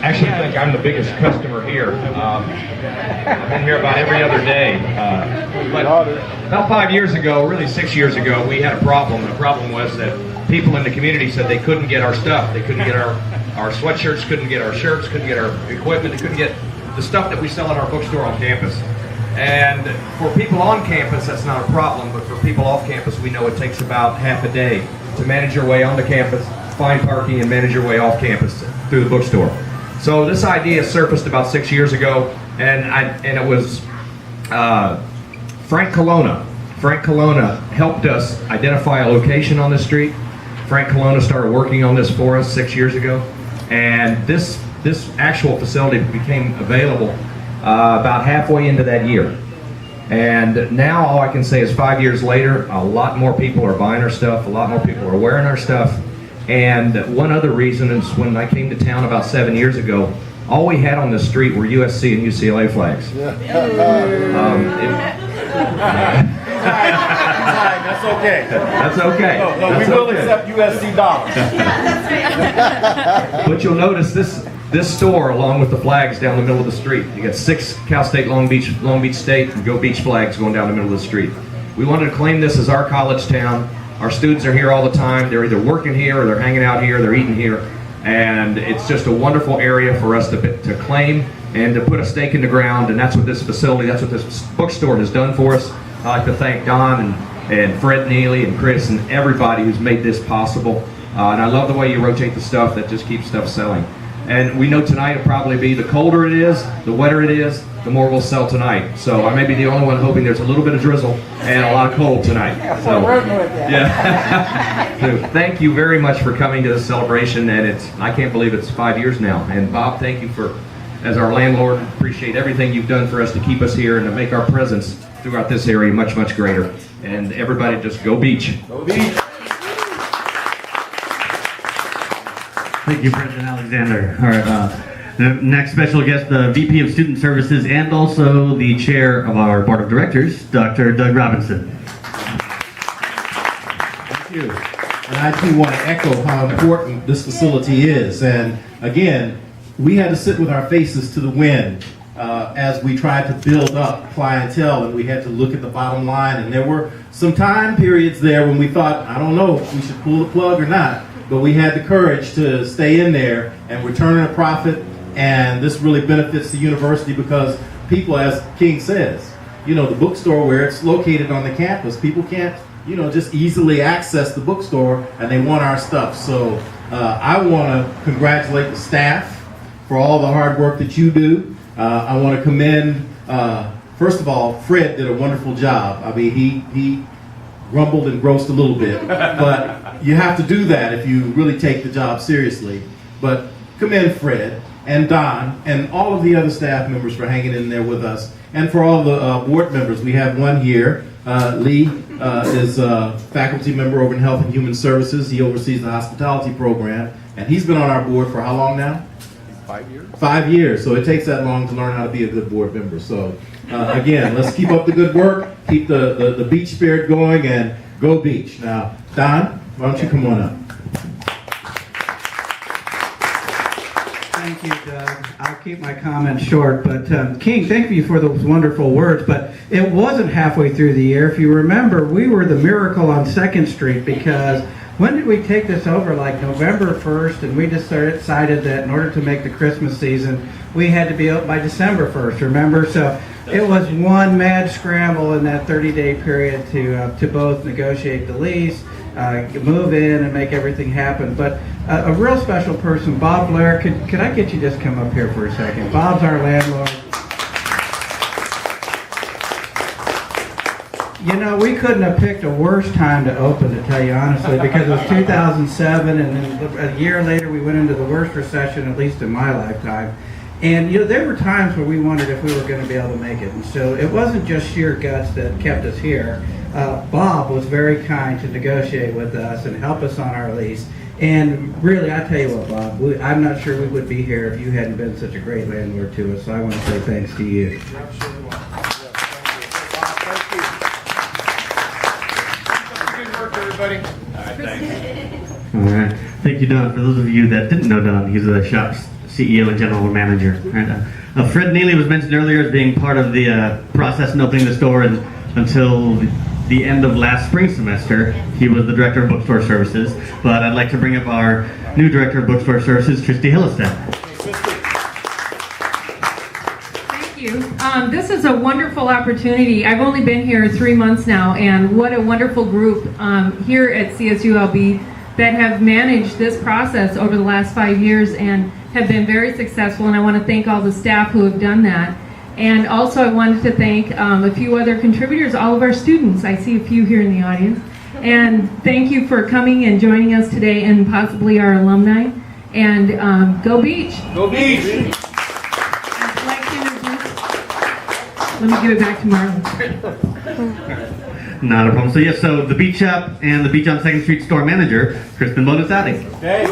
Actually, I think I'm the biggest customer here. I'm in here about every other day. But about 5 years ago, really 6 years ago, we had a problem. The problem was that people in the community said they couldn't get our stuff. They couldn't get our sweatshirts, couldn't get our shirts, couldn't get our equipment, they couldn't get the stuff that we sell at our bookstore on campus. And for people on campus, that's not a problem, but for people off campus, we know it takes about half a day to manage your way onto campus, find parking, and manage your way off campus through the bookstore. So this idea surfaced about 6 years ago, and it was Frank Colonna. Frank Colonna helped us identify a location on the street. Frank Colonna started working on this for us 6 years ago, and this actual facility became available about halfway into that year. And now all I can say is 5 years later, a lot more people are buying our stuff, a lot more people are wearing our stuff. And one other reason is when I came to town about 7 years ago, all we had on the street were USC and UCLA flags. That's okay. That's okay. No, we will accept USC dollars. But you'll notice this store, along with the flags down the middle of the street. You got 6 Cal State Long Beach State and Go Beach flags going down the middle of the street. We wanted to claim this as our college town. Our students are here all the time. They're either working here or they're hanging out here, they're eating here. And it's just a wonderful area for us to claim and to put a stake in the ground. And that's what this facility, that's what this bookstore has done for us. I'd like to thank Don and Fred Neely and Chris and everybody who's made this possible. And I love the way you rotate the stuff. That just keeps stuff selling. And we know tonight will probably be, the colder it is, the wetter it is, the more we'll sell tonight. So I may be the only one hoping there's a little bit of drizzle and a lot of cold tonight. So, yeah. So thank you very much for coming to this celebration, and I can't believe it's 5 years now. And Bob, thank you for, as our landlord, appreciate everything you've done for us to keep us here and to make our presence throughout this area much, much greater. And everybody just go beach. Go beach. Thank you, President Alexander. All right, the next special guest, the VP of Student Services and also the Chair of our Board of Directors, Dr. Doug Robinson. Thank you. And I too want to echo how important this facility is. And again, we had to sit with our faces to the wind as we tried to build up clientele, and we had to look at the bottom line. And there were some time periods there when we thought, I don't know if we should pull the plug or not. But we had the courage to stay in there and return a profit, and this really benefits the university because people, as King says, the bookstore where it's located on the campus, people can't, just easily access the bookstore, and they want our stuff. So I want to congratulate the staff for all the hard work that you do. I want to commend, first of all, Fred did a wonderful job. I mean, he grumbled and grossed a little bit, but you have to do that if you really take the job seriously. But commend Fred and Don and all of the other staff members for hanging in there with us, and for all the board members. We have one here. Lee is a faculty member over in Health and Human Services. He oversees the hospitality program, and he's been on our board for how long now? 5 years. 5 years. So it takes that long to learn how to be a good board member. So again, let's keep up the good work, keep the beach spirit going, and go beach. Now, Don, why don't you come on up? Thank you, Doug. I'll keep my comments short, but King, thank you for those wonderful words, but it wasn't halfway through the year. If you remember, we were the miracle on 2nd Street because when did we take this over? Like November 1st, and we just decided that in order to make the Christmas season, we had to be open by December 1st, remember? So it was one mad scramble in that 30-day period to both negotiate the lease, move in, and make everything happen. But a real special person, Bob Blair, could I get you just come up here for a second? Bob's our landlord. We couldn't have picked a worse time to open, to tell you honestly, because it was 2007, and then a year later we went into the worst recession, at least in my lifetime. And there were times where we wondered if we were going to be able to make it. And so it wasn't just sheer guts that kept us here. Bob was very kind to negotiate with us and help us on our lease. And really, I tell you what, Bob, I'm not sure we would be here if you hadn't been such a great landlord to us. So I want to say thanks to you. Good work, everybody. All right, thanks. All right. Thank you, Don. For those of you that didn't know Don, he's the shop's CEO and general manager. And, Fred Neely was mentioned earlier as being part of the process in opening the store, and until the end of last spring semester, he was the director of bookstore services. But I'd like to bring up our new director of bookstore services, Tristy Hillestad. Thank you. This is a wonderful opportunity. I've only been here 3 months now, and what a wonderful group here at CSULB that have managed this process over the last 5 years and have been very successful, and I want to thank all the staff who have done that. And also I wanted to thank a few other contributors, all of our students. I see a few here in the audience. And thank you for coming and joining us today, and possibly our alumni. And go Beach! Go Beach! I'd like to introduce, let me give it back to Marlon. Not a problem. So yes, so the Beach Shop and the Beach on 2nd Street store manager, Kristin Bonetati. Okay.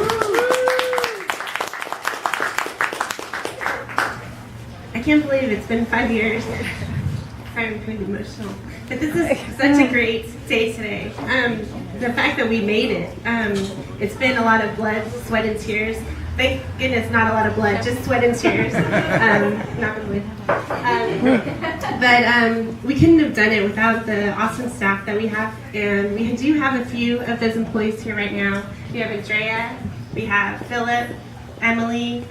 I can't believe it's been 5 years. Sorry, I'm kind of emotional. But this is such a great day today. The fact that we made it, it's been a lot of blood, sweat, and tears. Thank goodness not a lot of blood, just sweat and tears. Knock on wood. But we couldn't have done it without the awesome staff that we have. And we do have a few of those employees here right now. We have Andrea, we have Philip, Emily,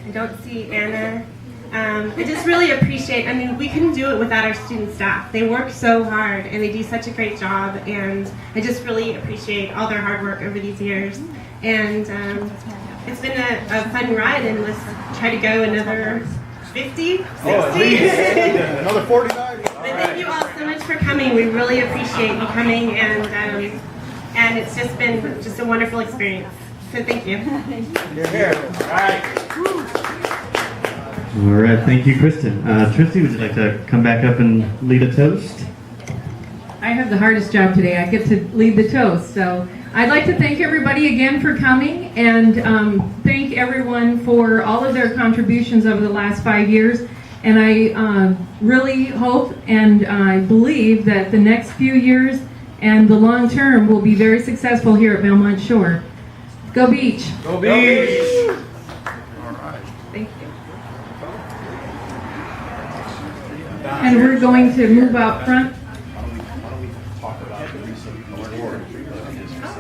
I don't see Anna. I just really appreciate, I mean, we couldn't do it without our student staff. They work so hard and they do such a great job, and I just really appreciate all their hard work over these years. And it's been a fun ride, and let's try to go another 50, 60. Another 49. But thank you all so much for coming. We really appreciate you coming, and it's just been just a wonderful experience. So thank you. You're here. All right. All right, thank you, Kristin. Tristy, would you like to come back up and lead a toast? I have the hardest job today. I get to lead the toast. So I'd like to thank everybody again for coming, and thank everyone for all of their contributions over the last 5 years. And I really hope and I believe that the next few years and the long term will be very successful here at Belmont Shore. Go Beach! Go Beach! Thank you. And we're going to move out front.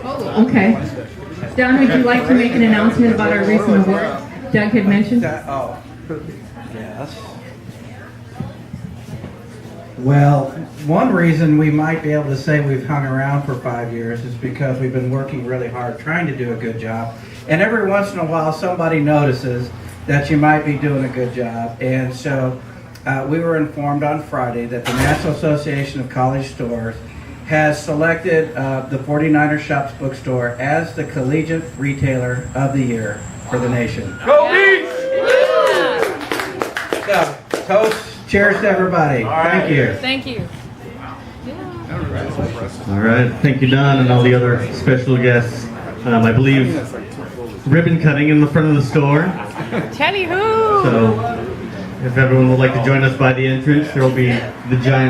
Oh, okay. Don, would you like to make an announcement about our recent award Doug had mentioned? Yes. Well, one reason we might be able to say we've hung around for 5 years is because we've been working really hard trying to do a good job. And every once in a while somebody notices that you might be doing a good job. And so we were informed on Friday that the National Association of College Stores has selected the 49er Shops Bookstore as the Collegiate Retailer of the Year for the nation. Go Beach! So, toast, cheers to everybody. Thank you. Thank you. All right, thank you, Don, and all the other special guests. I believe ribbon cutting in the front of the store. Tally-hoo! So if everyone would like to join us by the entrance, there will be the giant